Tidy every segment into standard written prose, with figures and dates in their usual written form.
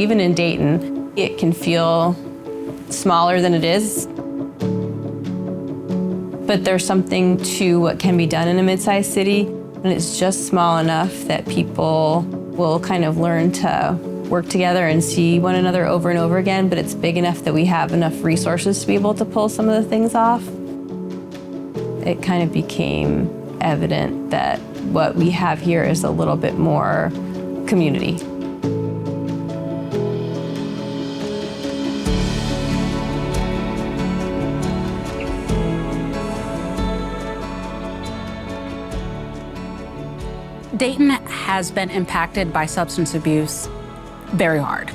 even in Dayton, it can feel smaller than it is. But there's something to what can be done in a mid-sized city, and it's just small enough that people will kind of learn to work together and see one another over and over again, but it's big enough that we have enough resources to be able to pull some of the things off. It kind of became evident that what we have here is a little bit more community. Dayton has been impacted by substance abuse very hard.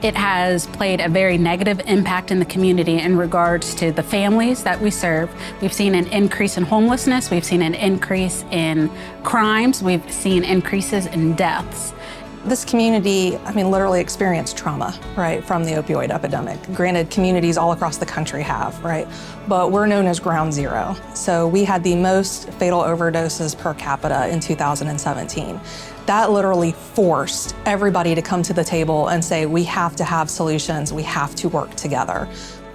It has played a very negative impact in the community in regards to the families that we serve. We've seen an increase in homelessness, we've seen an increase in crimes, we've seen increases in deaths. This community, literally experienced trauma, right, from the opioid epidemic. Granted, communities all across the country have, right, but we're known as ground zero. So we had the most fatal overdoses per capita in 2017. That literally forced everybody to come to the table and say, we have to have solutions, we have to work together.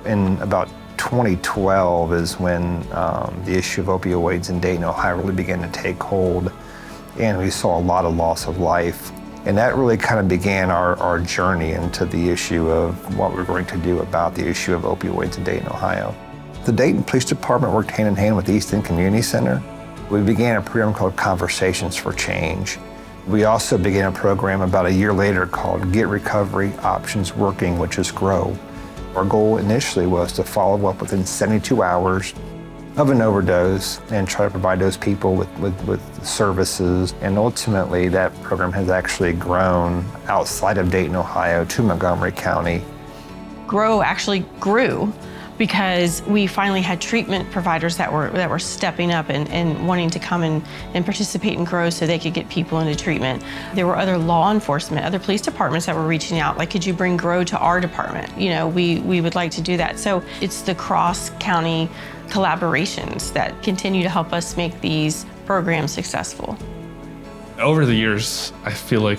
In about 2012 is when the issue of opioids in Dayton, Ohio really began to take hold, and we saw a lot of loss of life. And that really kind of began our journey into the issue of what we're going to do about the issue of opioids in Dayton, Ohio. The Dayton Police Department worked hand in hand with the East End Community Center. We began a program called Conversations for Change. We also began a program about a year later called Get Recovery Options Working, which is GROW. Our goal initially was to follow up within 72 hours of an overdose and try to provide those people with services. And ultimately, that program has actually grown outside of Dayton, Ohio to Montgomery County. GROW actually grew because we finally had treatment providers that were stepping up and wanting to come and participate in GROW so they could get people into treatment. There were other law enforcement, other police departments that were reaching out, like, could you bring GROW to our department? You know, we would like to do that. So it's the cross-county collaborations that continue to help us make these programs successful. Over the years, I feel like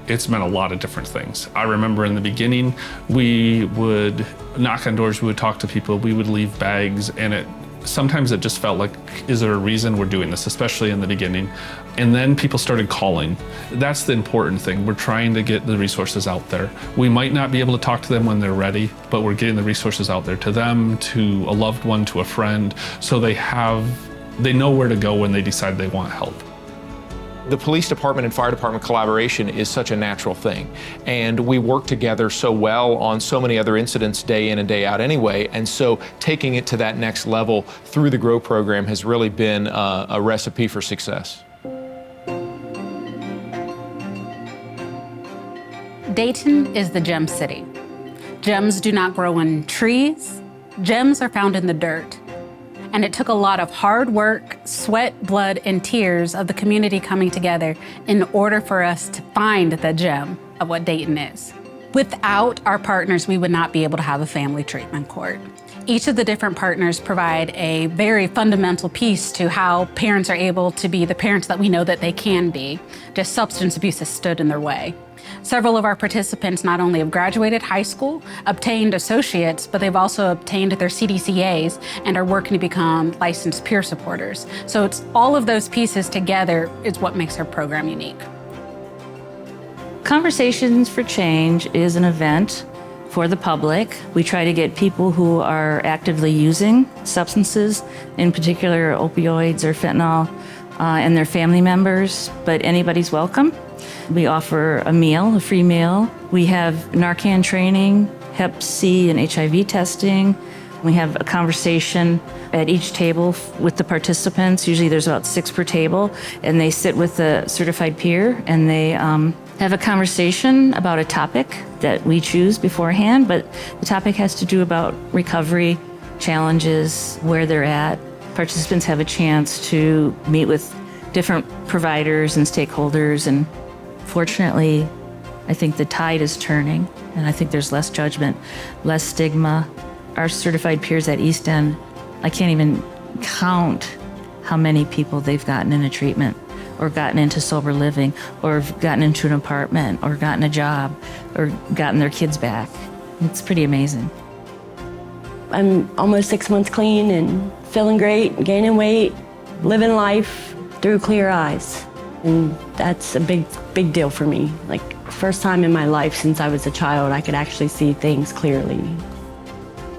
it's meant a lot of different things. I remember in the beginning, we would knock on doors, we would talk to people, we would leave bags, and sometimes it just felt like, is there a reason we're doing this, especially in the beginning? And then people started calling. That's the important thing. We're trying to get the resources out there. We might not be able to talk to them when they're ready, but we're getting the resources out there to them, to a loved one, to a friend, so they know where to go when they decide they want help. The police department and fire department collaboration is such a natural thing. And we work together so well on so many other incidents day in and day out anyway. And so taking it to that next level through the GROW program has really been a recipe for success. Dayton is the gem city. Gems do not grow in trees. Gems are found in the dirt. And it took a lot of hard work, sweat, blood, and tears of the community coming together in order for us to find the gem of what Dayton is. Without our partners, we would not be able to have a family treatment court. Each of the different partners provide a very fundamental piece to how parents are able to be the parents that we know that they can be. Just substance abuse has stood in their way. Several of our participants not only have graduated high school, obtained associates, but they've also obtained their CDCAs and are working to become licensed peer supporters. So it's all of those pieces together is what makes our program unique. Conversations for Change is an event for the public. We try to get people who are actively using substances, in particular opioids or fentanyl, and their family members, but anybody's welcome. We offer a free meal. We have Narcan training, Hep C and HIV testing. We have a conversation at each table with the participants. Usually there's about 6 per table, and they sit with a certified peer and they have a conversation about a topic that we choose beforehand, but the topic has to do about recovery, challenges, where they're at. Participants have a chance to meet with different providers and stakeholders, and fortunately, I think the tide is turning, and I think there's less judgment, less stigma. Our certified peers at East End, I can't even count how many people they've gotten into treatment or gotten into sober living, or gotten into an apartment, or gotten a job, or gotten their kids back. It's pretty amazing. I'm almost 6 months clean and feeling great, gaining weight, living life through clear eyes. And that's a big deal for me. Like, first time in my life since I was a child, I could actually see things clearly.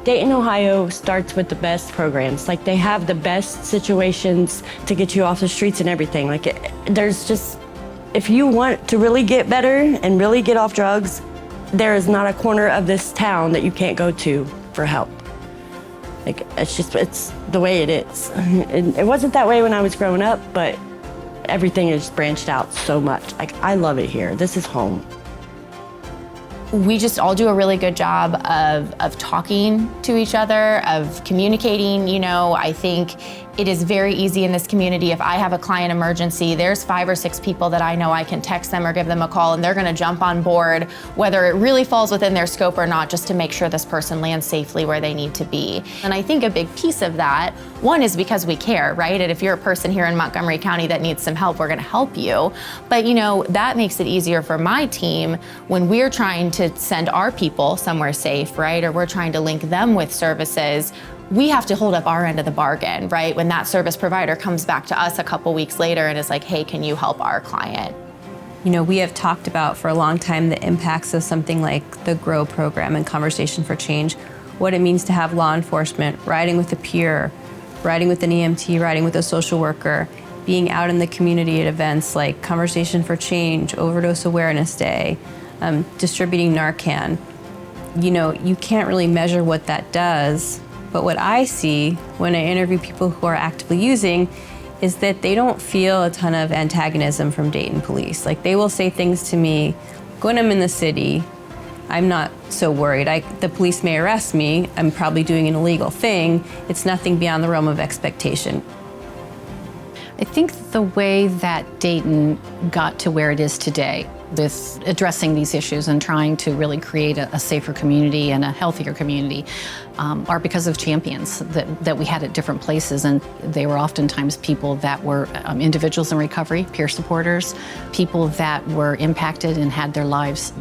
Dayton, Ohio starts with the best programs. Like, they have the best situations to get you off the streets and everything. Like, there's just, if you want to really get better and really get off drugs, there is not a corner of this town that you can't go to for help. Like, it's the way it is. It wasn't that way when I was growing up, but everything has branched out so much. Like, I love it here. This is home. We just all do a really good job of talking to each other, of communicating. You know, I think it is very easy in this community. If I have a client emergency, there's 5 or 6 people that I know I can text them or give them a call, and they're gonna jump on board, whether it really falls within their scope or not, just to make sure this person lands safely where they need to be. And I think a big piece of that, one, is because we care, right? And if you're a person here in Montgomery County that needs some help, we're gonna help you. But you know, that makes it easier for my team when we're trying to send our people somewhere safe, right? Or we're trying to link them with services. We have to hold up our end of the bargain, right? When that service provider comes back to us a couple weeks later and is like, hey, can you help our client? You know, we have talked about for a long time the impacts of something like the GROW program and Conversation for Change, what it means to have law enforcement riding with a peer, riding with an EMT, riding with a social worker, being out in the community at events like Conversation for Change, Overdose Awareness Day, distributing Narcan. You know, you can't really measure what that does, but what I see when I interview people who are actively using is that they don't feel a ton of antagonism from Dayton police. Like, they will say things to me, when I'm in the city, I'm not so worried. The police may arrest me, I'm probably doing an illegal thing, it's nothing beyond the realm of expectation. I think the way that Dayton got to where it is today with addressing these issues and trying to really create a safer community and a healthier community are because of champions that we had at different places. And they were oftentimes people that were individuals in recovery, peer supporters, people that were impacted and had their lives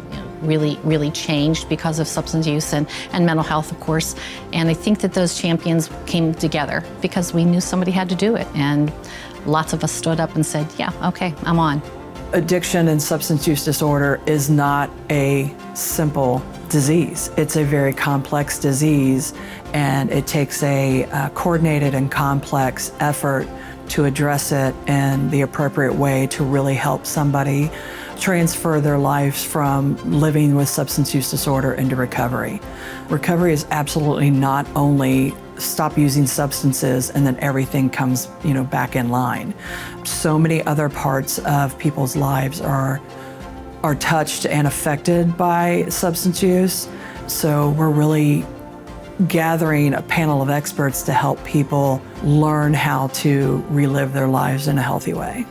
really changed because of substance use and mental health, of course. And I think that those champions came together because we knew somebody had to do it. And lots of us stood up and said, yeah, okay, I'm on. Addiction and substance use disorder is not a simple disease. It's a very complex disease, and it takes a coordinated and complex effort to address it in the appropriate way to really help somebody transfer their lives from living with substance use disorder into recovery. Recovery is absolutely not only stop using substances and then everything comes, back in line. So many other parts of people's lives are touched and affected by substance use. So we're really gathering a panel of experts to help people learn how to relive their lives in a healthy way.